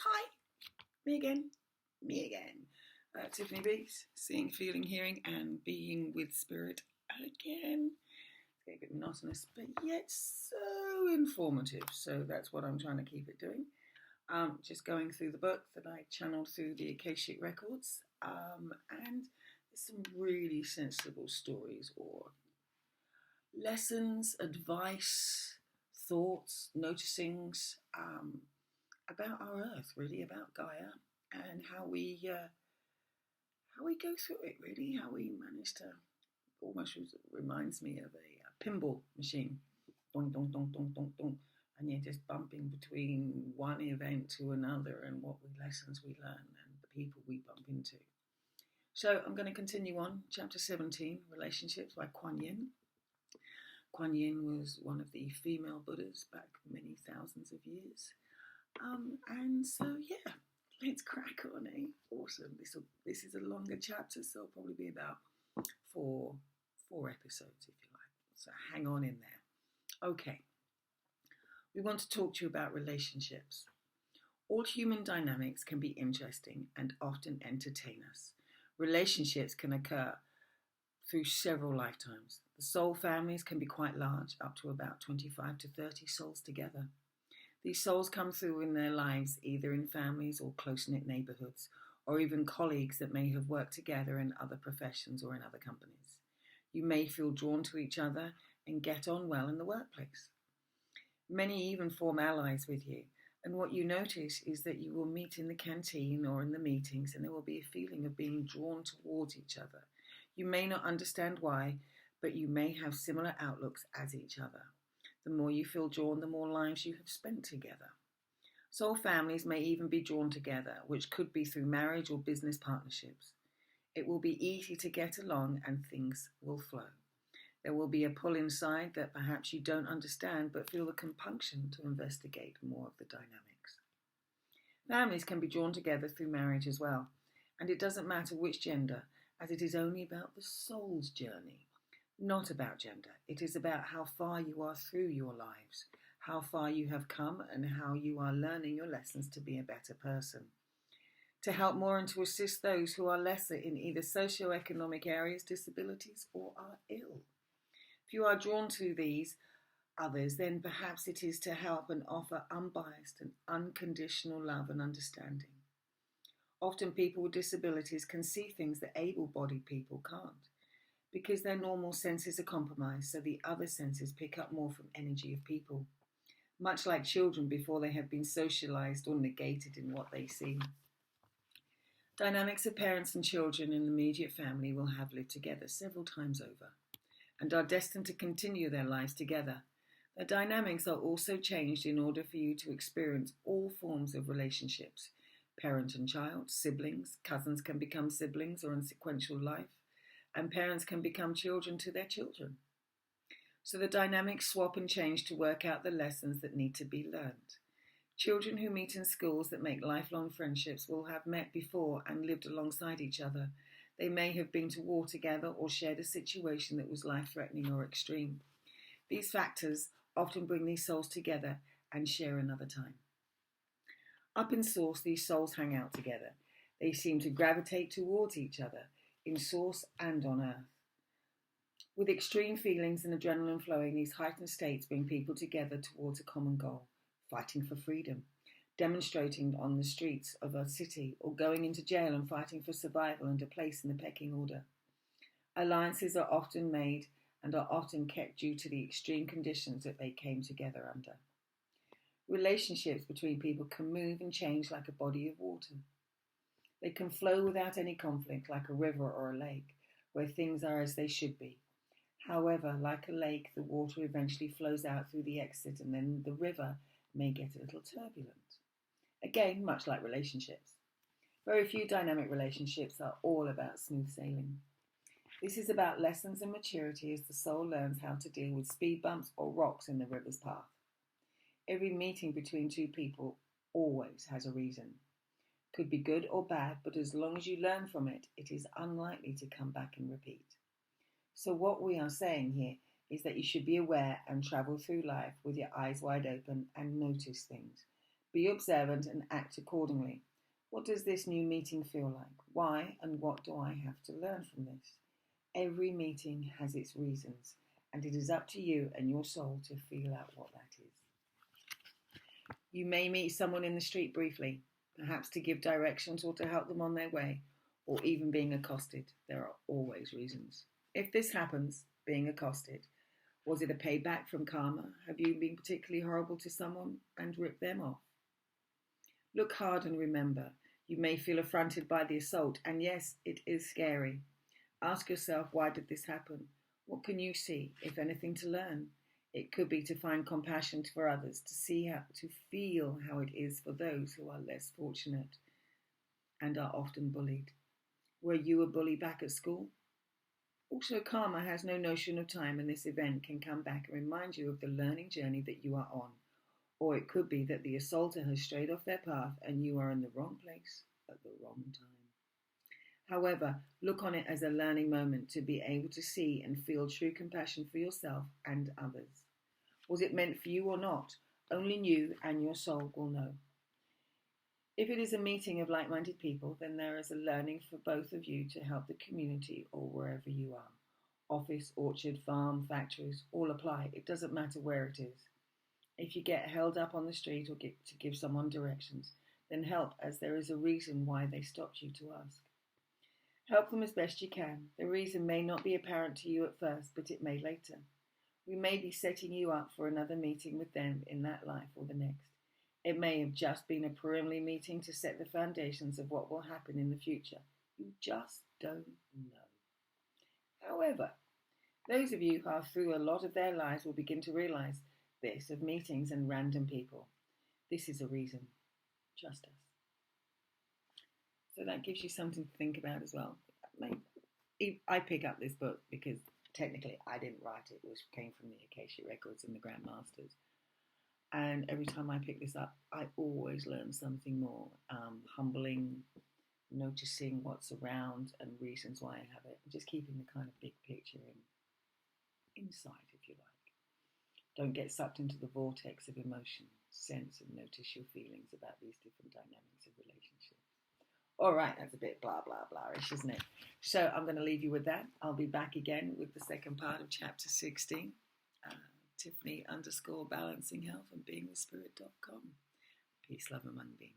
Hi, me again. Tiffany Beats, seeing, feeling, hearing, and being with spirit again. It's getting a bit monotonous, but yet so informative. So that's what I'm trying to keep it doing. Just going through the book that I channeled through the Akashic Records, and there's some really sensible stories or lessons, advice, thoughts, noticings about our Earth, really about Gaia, and how we go through it. Really, how we manage to. Almost reminds me of a pinball machine, dong dong dong dong dong dong, and you're just bumping between one event to another, and what lessons we learn, and the people we bump into. So I'm going to continue on, chapter 17, relationships by Quan Yin. Quan Yin was one of the female Buddhas back many thousands of years. And so, yeah, let's crack on, eh? Awesome. This is a longer chapter, so it'll probably be about four episodes, if you like. So hang on in there. Okay. We want to talk to you about relationships. All human dynamics can be interesting and often entertain us. Relationships can occur through several lifetimes. The soul families can be quite large, up to about 25 to 30 souls together. These souls come through in their lives either in families or close-knit neighbourhoods, or even colleagues that may have worked together in other professions or in other companies. You may feel drawn to each other and get on well in the workplace. Many even form allies with you, and what you notice is that you will meet in the canteen or in the meetings, and there will be a feeling of being drawn towards each other. You may not understand why, but you may have similar outlooks as each other. The more you feel drawn, the more lives you have spent together. Soul families may even be drawn together, which could be through marriage or business partnerships. It will be easy to get along and things will flow. There will be a pull inside that perhaps you don't understand, but feel the compunction to investigate more of the dynamics. Families can be drawn together through marriage as well, and it doesn't matter which gender, as it is only about the soul's journey. Not about gender. It is about how far you are through your lives, how far you have come, and how you are learning your lessons to be a better person. To help more and to assist those who are lesser in either socio-economic areas, disabilities, or are ill. If you are drawn to these others, then perhaps it is to help and offer unbiased and unconditional love and understanding. Often people with disabilities can see things that able-bodied people can't, because their normal senses are compromised, so the other senses pick up more from energy of people, much like children before they have been socialized or negated in what they see. Dynamics of parents and children in the immediate family will have lived together several times over and are destined to continue their lives together. The dynamics are also changed in order for you to experience all forms of relationships. Parent and child, siblings, cousins can become siblings or in sequential life, and parents can become children to their children. So the dynamics swap and change to work out the lessons that need to be learned. Children who meet in schools that make lifelong friendships will have met before and lived alongside each other. They may have been to war together or shared a situation that was life-threatening or extreme. These factors often bring these souls together and share another time. Up in Source, these souls hang out together. They seem to gravitate towards each other, in Source and on Earth. With extreme feelings and adrenaline flowing, these heightened states bring people together towards a common goal, fighting for freedom, demonstrating on the streets of a city, or going into jail and fighting for survival and a place in the pecking order. Alliances are often made and are often kept due to the extreme conditions that they came together under. Relationships between people can move and change like a body of water. They can flow without any conflict like a river or a lake, where things are as they should be. However, like a lake, the water eventually flows out through the exit, and then the river may get a little turbulent. Again, much like relationships. Very few dynamic relationships are all about smooth sailing. This is about lessons and maturity as the soul learns how to deal with speed bumps or rocks in the river's path. Every meeting between two people always has a reason. Could be good or bad, but as long as you learn from it, it is unlikely to come back and repeat. So what we are saying here is that you should be aware and travel through life with your eyes wide open and notice things. Be observant and act accordingly. What does this new meeting feel like? Why and what do I have to learn from this? Every meeting has its reasons, and it is up to you and your soul to feel out what that is. You may meet someone in the street briefly, perhaps to give directions or to help them on their way, or even being accosted. There are always reasons. If this happens, being accosted, was it a payback from karma? Have you been particularly horrible to someone and ripped them off? Look hard and remember, you may feel affronted by the assault, and yes, it is scary. Ask yourself, why did this happen? What can you see, if anything, to learn? It could be to find compassion for others, to feel how it is for those who are less fortunate and are often bullied. Were you a bully back at school? Also, karma has no notion of time, and this event can come back and remind you of the learning journey that you are on. Or it could be that the assaulter has strayed off their path and you are in the wrong place at the wrong time. However, look on it as a learning moment to be able to see and feel true compassion for yourself and others. Was it meant for you or not? Only you and your soul will know. If it is a meeting of like-minded people, then there is a learning for both of you to help the community or wherever you are. Office, orchard, farm, factories, all apply. It doesn't matter where it is. If you get held up on the street or get to give someone directions, then help, as there is a reason why they stopped you to ask. Help them as best you can. The reason may not be apparent to you at first, but it may later. We may be setting you up for another meeting with them in that life or the next. It may have just been a preliminary meeting to set the foundations of what will happen in the future. You just don't know. However, those of you who are through a lot of their lives will begin to realize this of meetings and random people. This is a reason. Trust us. So that gives you something to think about as well. I pick up this book because technically I didn't write it. It came from the Acacia Records and the Grandmasters. And every time I pick this up, I always learn something more. Humbling, noticing what's around and reasons why I have it. Just keeping the kind of big picture in sight, if you like. Don't get sucked into the vortex of emotion. Sense and notice your feelings about these different dynamics of relationships. All right, that's a bit blah, blah, blah-ish, isn't it? So I'm going to leave you with that. I'll be back again with the second part of chapter 16. Tiffany_balancing health and beingthespirit.com. Peace, love, and money being.